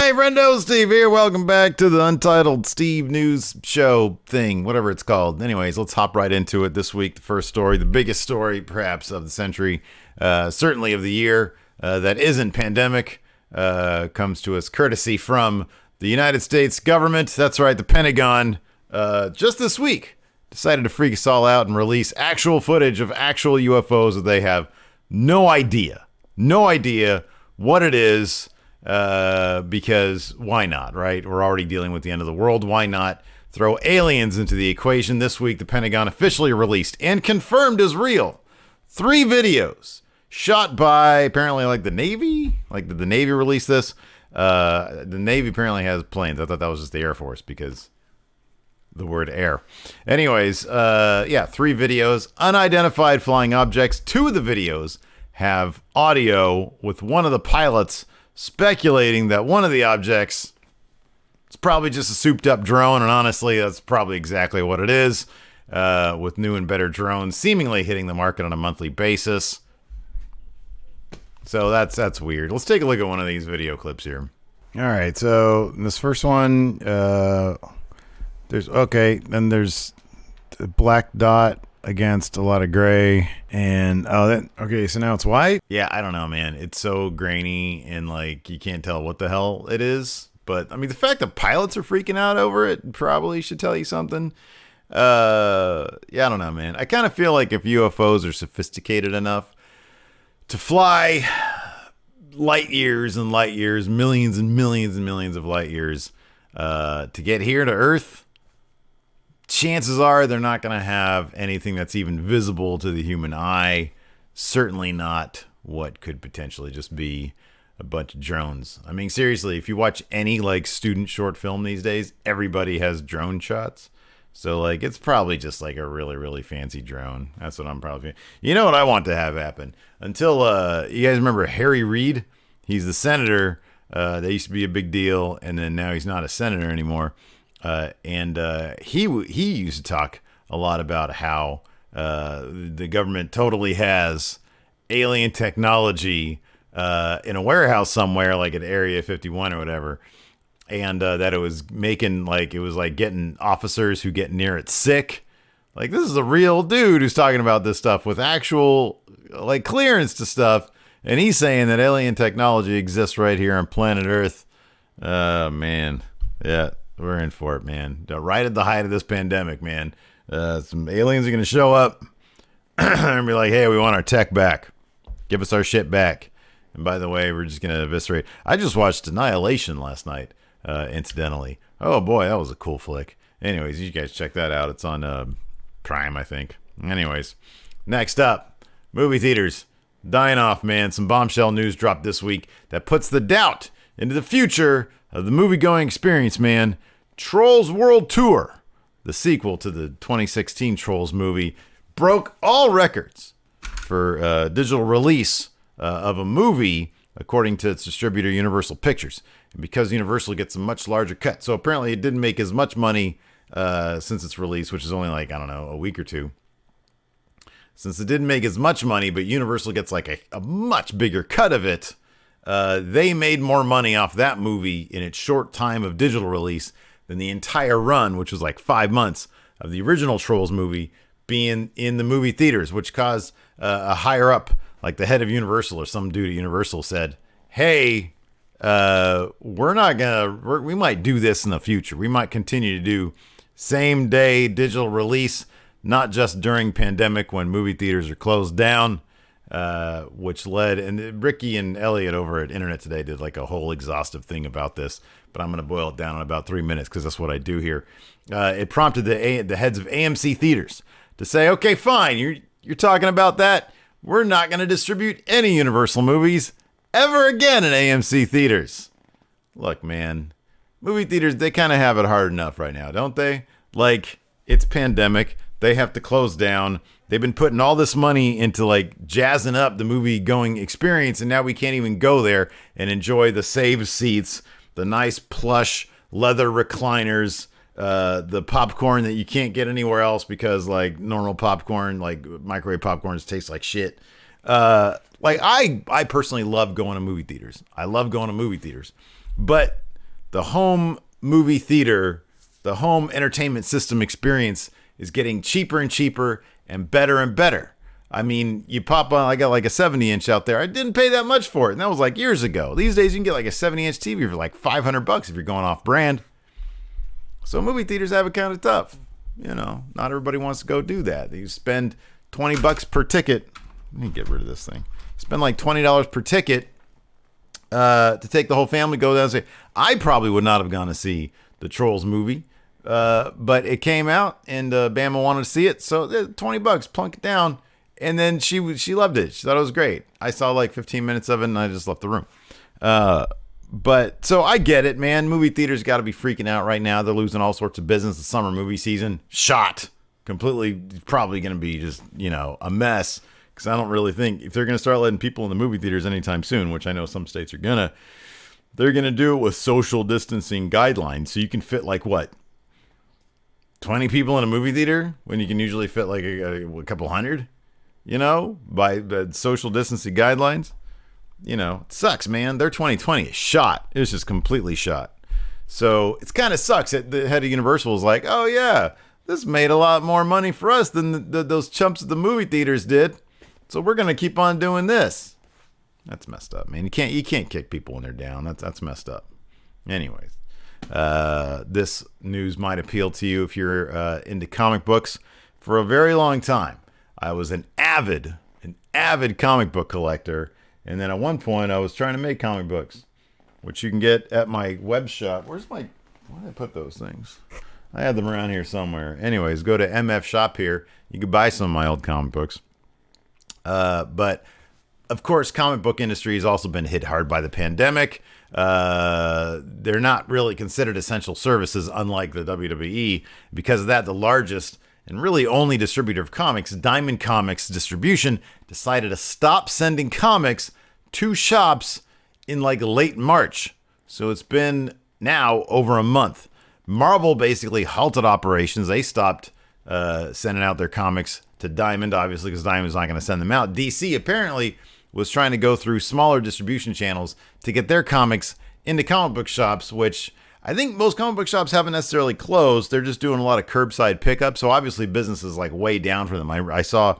Hey, friendo, Steve here. Welcome back to the Untitled Steve News Show thing, whatever it's called. Anyways, let's hop right into it this week. The first story, the biggest story, perhaps, of the century, certainly of the year, that isn't pandemic, comes to us courtesy from the United States government. That's right, the Pentagon, just this week, decided to freak us all out and release actual footage of actual UFOs that they have no idea what it is. Because why not, right? We're already dealing with the end of the world. Why not throw aliens into the equation? This week, the Pentagon officially released and confirmed as real 3 videos shot by apparently the Navy. Did the Navy release this? The Navy apparently has planes. I thought that was just the Air Force because the word air. Anyways, 3 videos, unidentified flying objects. 2 of the videos have audio with one of the pilots speculating that one of the objects is probably just a souped up drone, and honestly, that's probably exactly what it is, with new and better drones seemingly hitting the market on a monthly basis. So that's weird. Let's take a look at one of these video clips here. All right, so this first one, there's the black dot against a lot of gray, and so now it's white. Yeah, I don't know, man. It's so grainy and you can't tell what the hell it is. But I mean, the fact that pilots are freaking out over it probably should tell you something. I don't know, man. I kind of feel like if UFOs are sophisticated enough to fly light years and light years, millions and millions and millions of light years, to get here to Earth, chances are they're not going to have anything that's even visible to the human eye. Certainly not what could potentially just be a bunch of drones. I mean, seriously, if you watch any student short film these days, everybody has drone shots. So it's probably just a really, really fancy drone. That's what I'm probably. You know what I want to have happen? Until you guys remember Harry Reid? He's the senator. That used to be a big deal, and then now he's not a senator anymore. He used to talk a lot about how the government totally has alien technology in a warehouse somewhere, like at Area 51 or whatever, and that it was making getting officers who get near it sick. This is a real dude who's talking about this stuff with actual clearance to stuff, and he's saying that alien technology exists right here on planet Earth. Man, yeah. We're in for it, man. Right at the height of this pandemic, man. Some aliens are going to show up and be like, hey, we want our tech back. Give us our shit back. And by the way, we're just going to eviscerate. I just watched Annihilation last night, incidentally. Oh, boy, that was a cool flick. Anyways, you guys check that out. It's on Prime, I think. Anyways, next up, movie theaters. Dying off, man. Some bombshell news dropped this week that puts the doubt into the future of the movie-going experience, man. Trolls World Tour, the sequel to the 2016 Trolls movie, broke all records for digital release of a movie, according to its distributor, Universal Pictures. And because Universal gets a much larger cut, so apparently it didn't make as much money since its release, which is only a week or two. Since it didn't make as much money, but Universal gets a much bigger cut of it, they made more money off that movie in its short time of digital release than the entire run, which was 5 months, of the original Trolls movie being in the movie theaters, which caused a higher up, the head of Universal or some dude at Universal said, hey, we might do this in the future. We might continue to do same day digital release, not just during pandemic when movie theaters are closed down. Which led, and Ricky and Elliot over at Internet Today did a whole exhaustive thing about this, but I'm going to boil it down in about 3 minutes because that's what I do here. It prompted the heads of AMC theaters to say, okay, fine, you're talking about that. We're not going to distribute any Universal movies ever again in AMC theaters. Look, man, movie theaters, they kind of have it hard enough right now, don't they? It's pandemic. They have to close down. They've been putting all this money into jazzing up the movie going experience, and now we can't even go there and enjoy the saved seats, the nice plush leather recliners, the popcorn that you can't get anywhere else because normal popcorn, microwave popcorns taste like shit. I personally love going to movie theaters. I love going to movie theaters, but the home movie theater, the home entertainment system experience is getting cheaper and cheaper and better. I mean, you pop on, I got like a 70-inch out there. I didn't pay that much for it, and that was like years ago. These days, you can get like a 70-inch TV for like $500 if you're going off brand. So movie theaters have it kind of tough. You know, not everybody wants to go do that. You spend $20 per ticket. Let me get rid of this thing. Spend like $20 per ticket to take the whole family, go down and say, I probably would not have gone to see the Trolls movie, but it came out and Bama wanted to see it, so $20, plunk it down. And then she loved it. She thought it was great. I saw like 15 minutes of it and I just left the room. But so I get it, man. Movie theaters got to be freaking out right now. They're losing all sorts of business. The summer movie season shot completely, probably going to be just, you know, a mess. Because I don't really think if they're going to start letting people in the movie theaters anytime soon, which I know some states are gonna, they're going to do it with social distancing guidelines. So you can fit like what? 20 people in a movie theater when you can usually fit like a couple hundred? You know, by the social distancing guidelines, you know, it sucks, man. Their 2020 is shot. It was just completely shot. So it kind of sucks that the head of Universal is like, oh yeah, this made a lot more money for us than those chumps at the movie theaters did. So we're going to keep on doing this. That's messed up, man. You can't kick people when they're down. That's messed up. Anyways, this news might appeal to you if you're into comic books. For a very long time, I was an avid comic book collector, and then at one point I was trying to make comic books, which you can get at my web shop. Where did I put those things? I had them around here somewhere. Anyways, go to MF Shop here. You can buy some of my old comic books. But of course, comic book industry has also been hit hard by the pandemic. They're not really considered essential services, unlike the WWE. Because of that, the largest and really only distributor of comics, Diamond Comics Distribution, decided to stop sending comics to shops in like late March. So it's been now over a month. Marvel basically halted operations. They stopped sending out their comics to Diamond, obviously, because Diamond's not going to send them out. DC apparently was trying to go through smaller distribution channels to get their comics into comic book shops, which I think most comic book shops haven't necessarily closed. They're just doing a lot of curbside pickup. So obviously business is like way down for them. I saw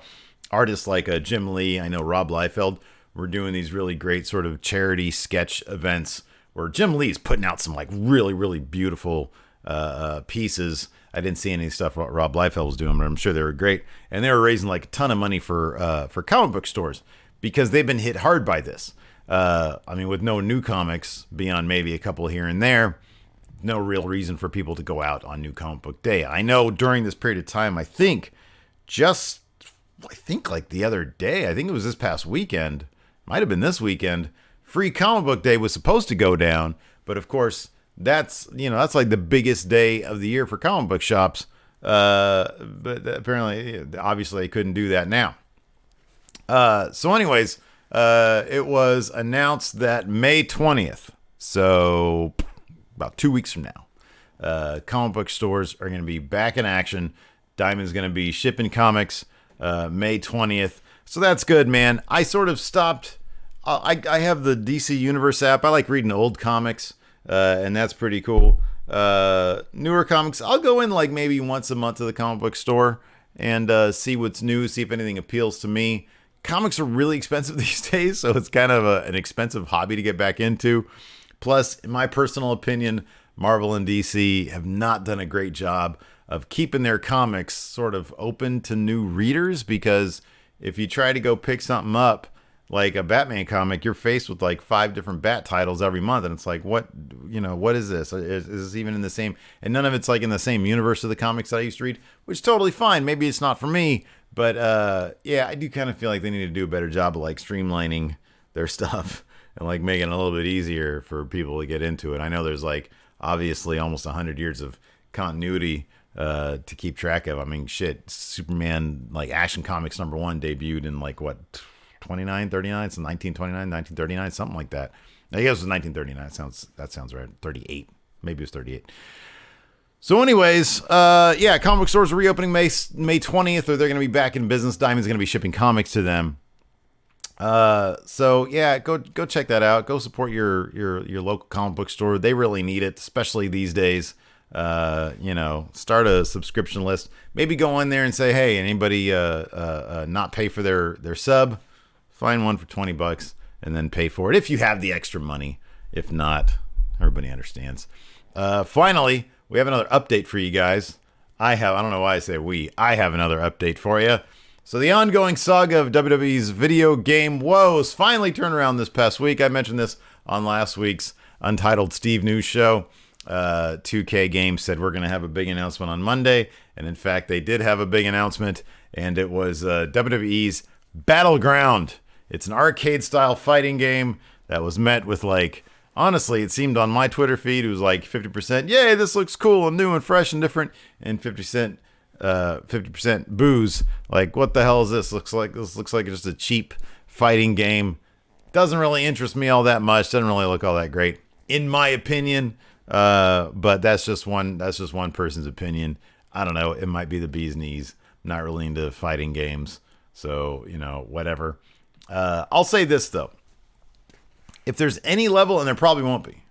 artists like Jim Lee, I know Rob Liefeld, were doing these really great sort of charity sketch events where Jim Lee's putting out some like really, really beautiful pieces. I didn't see any stuff Rob Liefeld was doing, but I'm sure they were great. And they were raising like a ton of money for comic book stores because they've been hit hard by this. I mean, with no new comics beyond maybe a couple here and there, no real reason for people to go out on New Comic Book Day. I know during this period of time, I think like the other day, I think it was this past weekend, might have been this weekend, Free Comic Book Day was supposed to go down, but of course, that's like the biggest day of the year for comic book shops. But apparently, obviously, they couldn't do that now. So anyways, it was announced that May 20th, so about 2 weeks from now, comic book stores are going to be back in action. Diamond's going to be shipping comics May 20th. So that's good, man. I sort of stopped. I have the DC Universe app. I like reading old comics, and that's pretty cool. Newer comics, I'll go in like maybe once a month to the comic book store and see what's new, see if anything appeals to me. Comics are really expensive these days, so it's kind of an expensive hobby to get back into. Plus, in my personal opinion, Marvel and DC have not done a great job of keeping their comics sort of open to new readers, because if you try to go pick something up, like a Batman comic, you're faced with like 5 different Bat titles every month, and it's like, what is this? Is this even in the same? And none of it's like in the same universe of the comics that I used to read, which is totally fine. Maybe it's not for me, but yeah, I do kind of feel like they need to do a better job of like streamlining their stuff and like making it a little bit easier for people to get into it. I know there's like obviously almost 100 years of continuity to keep track of. I mean, shit, Superman like Action Comics #1 debuted in like what? 29, 39, so 1929, 1939, something like that. I guess it was 1939. That sounds right. 38. Maybe it was 38. So anyways, yeah, comic book stores are reopening May 20th, or they're going to be back in business. Diamond's going to be shipping comics to them. So yeah, go check that out. Go support your local comic book store. They really need it, especially these days. Start a subscription list. Maybe go in there and say, hey, anybody not pay for their sub? Find one for $20 and then pay for it if you have the extra money. If not, everybody understands. Finally, we have another update for you guys. I don't know why I say we. I have another update for you. So the ongoing saga of WWE's video game woes finally turned around this past week. I mentioned this on last week's Untitled Steve News show. 2K Games said we're going to have a big announcement on Monday. And in fact, they did have a big announcement. And it was WWE's Battleground. It's an arcade-style fighting game that was met with, like, honestly, it seemed on my Twitter feed, it was like 50%, yay, this looks cool and new and fresh and different, and 50% booze. Like, what the hell is this? This looks like just a cheap fighting game. Doesn't really interest me all that much. Doesn't really look all that great, in my opinion. But that's just one person's opinion. I don't know. It might be the bee's knees. I'm not really into fighting games, so whatever. I'll say this though. If there's any level, and there probably won't be,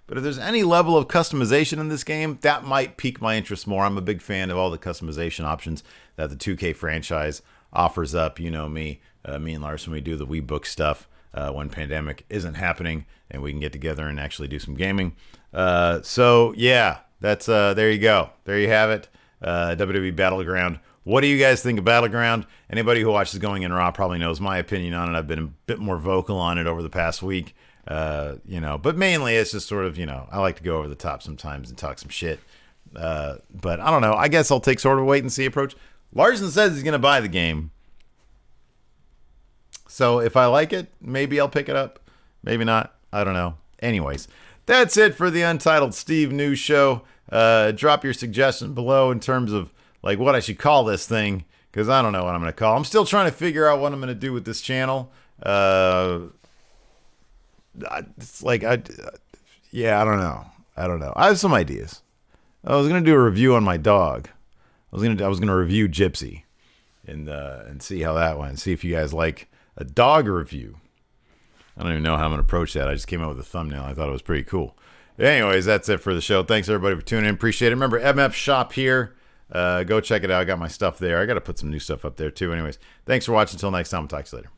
but if there's any level of customization in this game, that might pique my interest more. I'm a big fan of all the customization options that the 2K franchise offers up. You know me, me and Larson, we do the WeBook stuff when pandemic isn't happening and we can get together and actually do some gaming. So yeah, that's there you go. There you have it. WWE Battleground. What do you guys think of Battleground? Anybody who watches Going In Raw probably knows my opinion on it. I've been a bit more vocal on it over the past week. But mainly it's just sort of, I like to go over the top sometimes and talk some shit. But I don't know. I guess I'll take sort of a wait and see approach. Larson says he's going to buy the game. So if I like it, maybe I'll pick it up. Maybe not. I don't know. Anyways, that's it for the Untitled Steve News show. Drop your suggestion below in terms of like what I should call this thing, because I don't know what I'm going to call. I'm still trying to figure out what I'm going to do with this channel. It's like I don't know. I have some ideas. I was gonna do a review on my dog. I was gonna review Gypsy, and see how that went. See if you guys like a dog review. I don't even know how I'm gonna approach that. I just came up with a thumbnail. I thought it was pretty cool. Anyways, that's it for the show. Thanks everybody for tuning in. Appreciate it. Remember MF Shop here. Go check it out. I got my stuff there. I got to put some new stuff up there too. Anyways, thanks for watching. Until next time, I'll talk to you later.